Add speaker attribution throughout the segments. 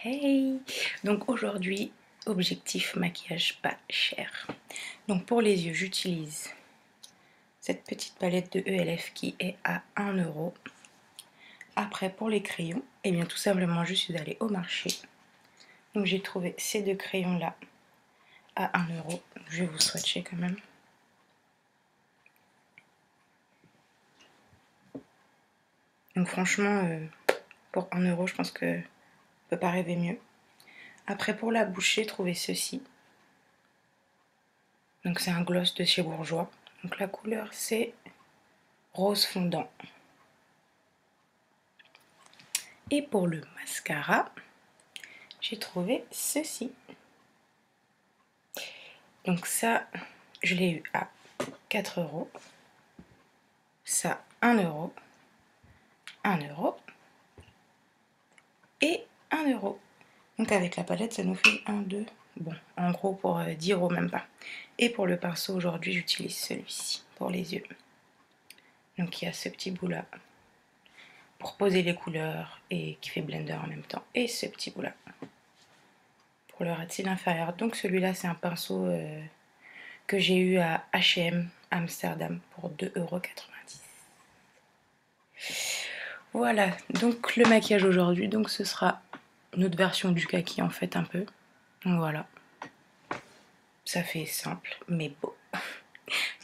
Speaker 1: Hey! Donc aujourd'hui, objectif maquillage pas cher. Donc pour les yeux, j'utilise cette petite palette de ELF qui est à 1 euro. Après pour les crayons, et bien tout simplement je suis allée au marché. Donc j'ai trouvé ces deux crayons là à 1 euro. Je vais vous swatcher quand même. Donc franchement, pour 1 euro, je pense que ne peut pas rêver mieux. Après pour la bouche, j'ai trouvé ceci. Donc c'est un gloss de chez Bourjois. Donc la couleur c'est rose fondant. Et pour le mascara, j'ai trouvé ceci. Donc ça, je l'ai eu à 4 euros. Ça, 1 euro. 1 euro. Et 1 euro. Donc avec la palette, ça nous fait 1, 2. Bon, en gros pour 10 euros, même pas. Et pour le pinceau, aujourd'hui, j'utilise celui-ci pour les yeux. Donc il y a ce petit bout là pour poser les couleurs et qui fait blender en même temps. Et ce petit bout là pour le ras de cils inférieur. Donc celui-là, c'est un pinceau que j'ai eu à H&M Amsterdam pour 2,90 €. Voilà, donc le maquillage aujourd'hui, donc ce sera une autre version du kaki en fait un peu. Donc voilà, ça fait simple mais beau.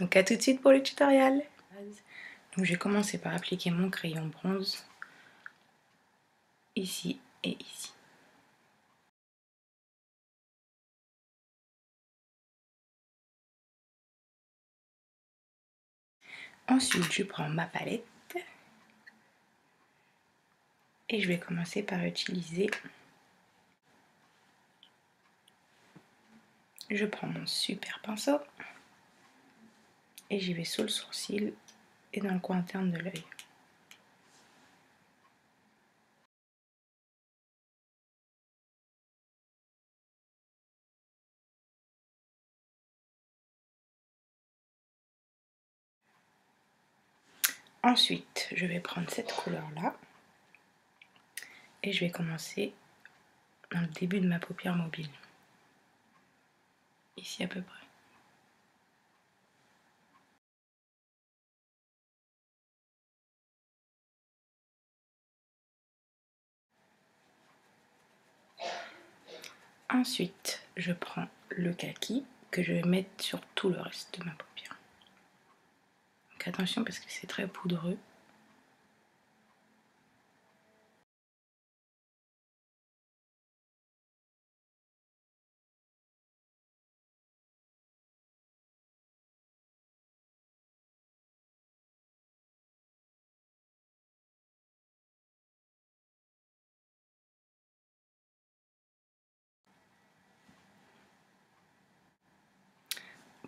Speaker 1: Donc à tout de suite pour le tutoriel. Donc je vais commencer par appliquer mon crayon bronze ici et ici. Ensuite, je prends ma palette et je vais commencer par utiliser. Je prends mon super pinceau et j'y vais sous le sourcil et dans le coin interne de l'œil. Ensuite, je vais prendre cette couleur-là et je vais commencer dans le début de ma paupière mobile. Ici à peu près. Ensuite, je prends le kaki que je vais mettre sur tout le reste de ma paupière. Donc attention parce que c'est très poudreux.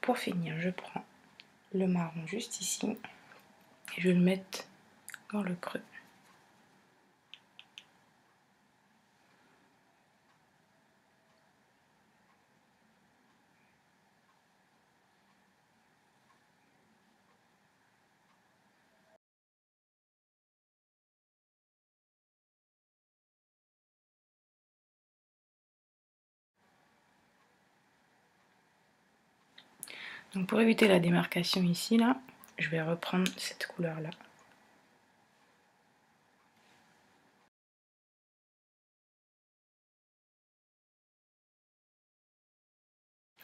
Speaker 1: Pour finir, je prends le marron juste ici et je vais le mettre dans le creux. Donc pour éviter la démarcation ici, là, je vais reprendre cette couleur-là.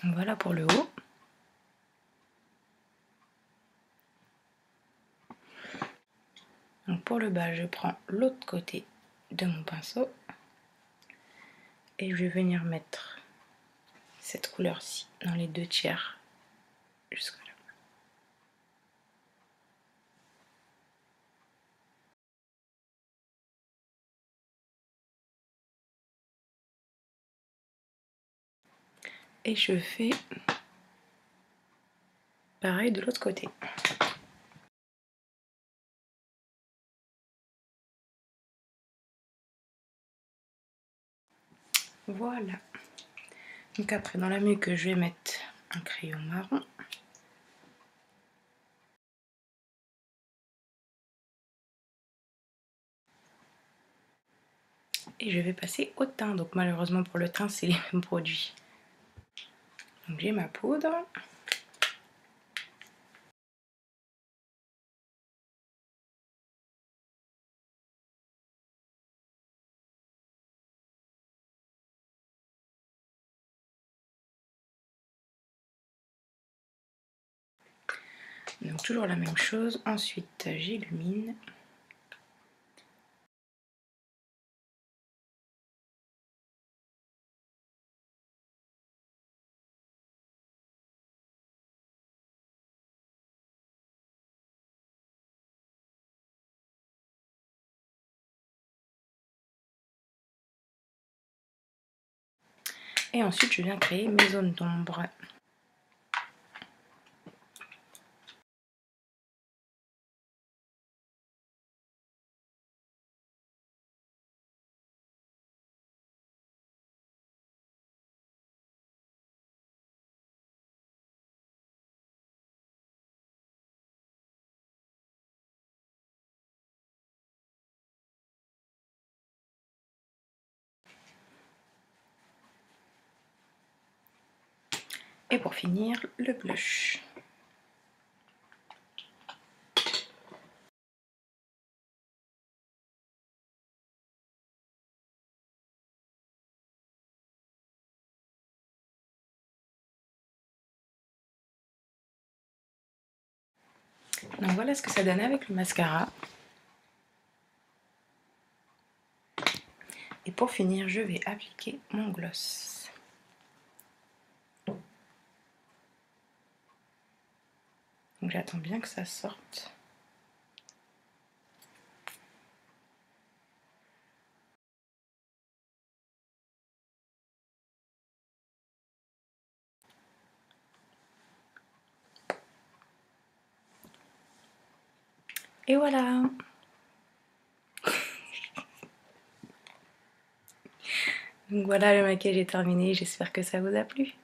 Speaker 1: Donc voilà pour le haut. Donc pour le bas, je prends l'autre côté de mon pinceau et je vais venir mettre cette couleur-ci dans les 2/3 jusque là. Et je fais pareil de l'autre côté. Voilà. Donc après, dans la muqueuse, je vais mettre un crayon marron. Et je vais passer au teint. Donc malheureusement pour le teint, c'est les mêmes produits. Donc j'ai ma poudre. Donc toujours la même chose. Ensuite j'illumine. Et ensuite je viens créer mes zones d'ombre. Et pour finir, le blush. Donc voilà ce que ça donne avec le mascara. Et pour finir, je vais appliquer mon gloss. Donc j'attends bien que ça sorte. Et voilà. Donc voilà, le maquillage est terminé, j'espère que ça vous a plu.